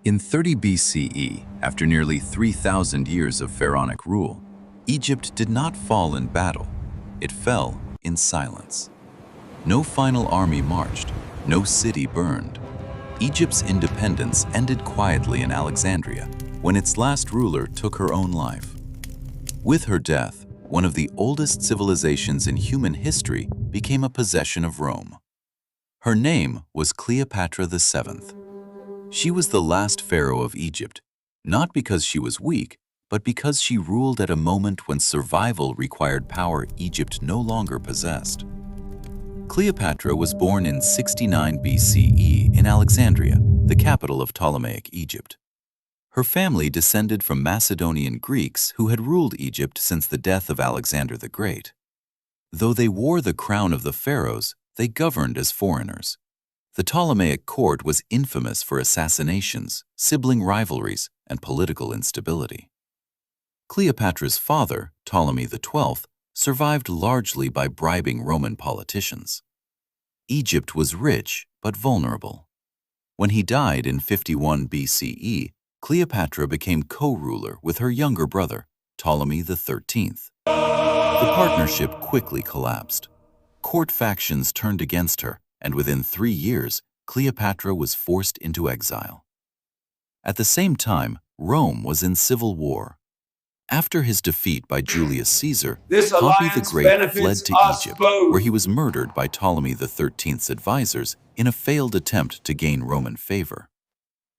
In 30 BCE, after nearly 3,000 years of pharaonic rule, Egypt did not fall in battle. It fell in silence. No final army marched, no city burned. Egypt's independence ended quietly in Alexandria when its last ruler took her own life. With her death, one of the oldest civilizations in human history became a possession of Rome. Her name was Cleopatra VII. She was the last pharaoh of Egypt, not because she was weak, but because she ruled at a moment when survival required power Egypt no longer possessed. Cleopatra was born in 69 BCE in Alexandria, the capital of Ptolemaic Egypt. Her family descended from Macedonian Greeks who had ruled Egypt since the death of Alexander the Great. Though they wore the crown of the pharaohs, they governed as foreigners. The Ptolemaic court was infamous for assassinations, sibling rivalries, and political instability. Cleopatra's father, Ptolemy XII, survived largely by bribing Roman politicians. Egypt was rich but vulnerable. When he died in 51 BCE, Cleopatra became co-ruler with her younger brother, Ptolemy XIII. The partnership quickly collapsed. Court factions turned against her, and within 3 years, Cleopatra was forced into exile. At the same time, Rome was in civil war. After his defeat by Julius Caesar, Pompey the Great fled to Egypt, where he was murdered by Ptolemy XIII's advisors in a failed attempt to gain Roman favor.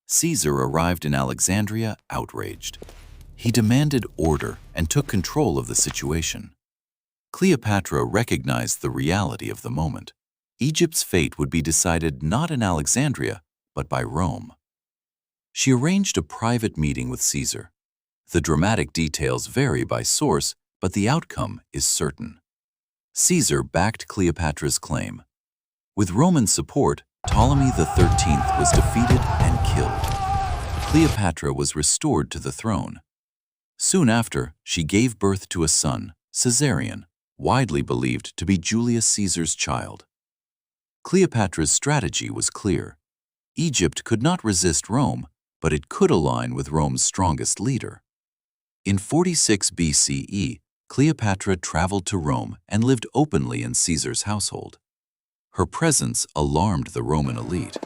Caesar arrived in Alexandria outraged. He demanded order and took control of the situation. Cleopatra recognized the reality of the moment. Egypt's fate would be decided not in Alexandria, but by Rome. She arranged a private meeting with Caesar. The dramatic details vary by source, but the outcome is certain. Caesar backed Cleopatra's claim. With Roman support, Ptolemy XIII was defeated and killed. Cleopatra was restored to the throne. Soon after, she gave birth to a son, Caesarion, widely believed to be Julius Caesar's child. Cleopatra's strategy was clear. Egypt could not resist Rome, but it could align with Rome's strongest leader. In 46 BCE, Cleopatra traveled to Rome and lived openly in Caesar's household. Her presence alarmed the Roman elite.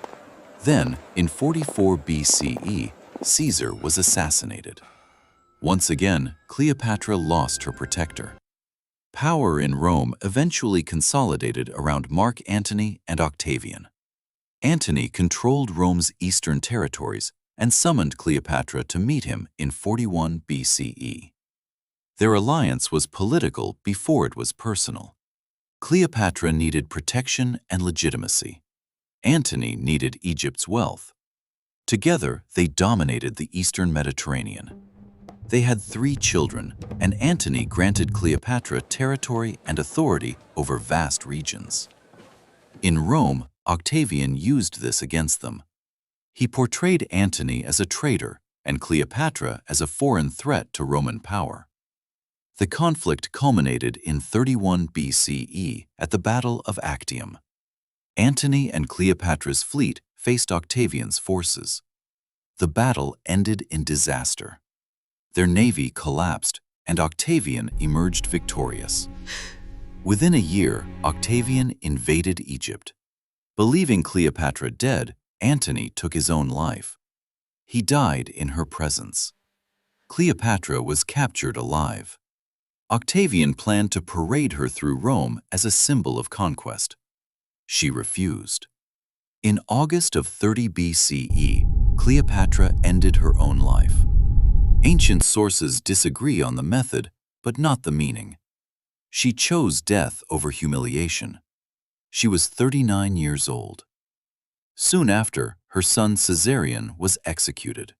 Then, in 44 BCE, Caesar was assassinated. Once again, Cleopatra lost her protector. Power in Rome eventually consolidated around Mark Antony and Octavian. Antony controlled Rome's eastern territories and summoned Cleopatra to meet him in 41 BCE. Their alliance was political before it was personal. Cleopatra needed protection and legitimacy. Antony needed Egypt's wealth. Together, they dominated the eastern Mediterranean. They had 3 children, and Antony granted Cleopatra territory and authority over vast regions. In Rome, Octavian used this against them. He portrayed Antony as a traitor and Cleopatra as a foreign threat to Roman power. The conflict culminated in 31 BCE at the Battle of Actium. Antony and Cleopatra's fleet faced Octavian's forces. The battle ended in disaster. Their navy collapsed, and Octavian emerged victorious. Within a year, Octavian invaded Egypt. Believing Cleopatra dead, Antony took his own life. He died in her presence. Cleopatra was captured alive. Octavian planned to parade her through Rome as a symbol of conquest. She refused. In August of 30 BCE, Cleopatra ended her own life. Ancient sources disagree on the method, but not the meaning. She chose death over humiliation. She was 39 years old. Soon after, her son Caesarion was executed.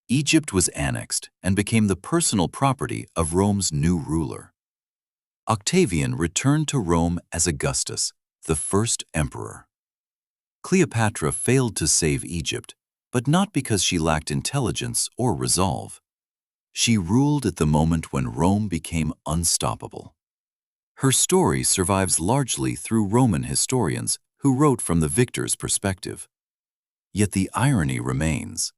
Egypt was annexed and became the personal property of Rome's new ruler. Octavian returned to Rome as Augustus, the first emperor. Cleopatra failed to save Egypt, but not because she lacked intelligence or resolve. She ruled at the moment when Rome became unstoppable. Her story survives largely through Roman historians who wrote from the victor's perspective. Yet the irony remains.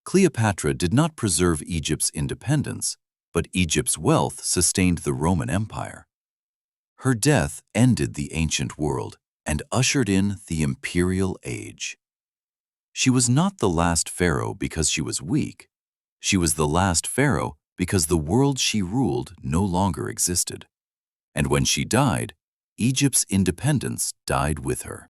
Cleopatra did not preserve Egypt's independence, but Egypt's wealth sustained the Roman Empire. Her death ended the ancient world and ushered in the imperial age. She was not the last pharaoh because she was weak. She was the last pharaoh because the world she ruled no longer existed. And when she died, Egypt's independence died with her.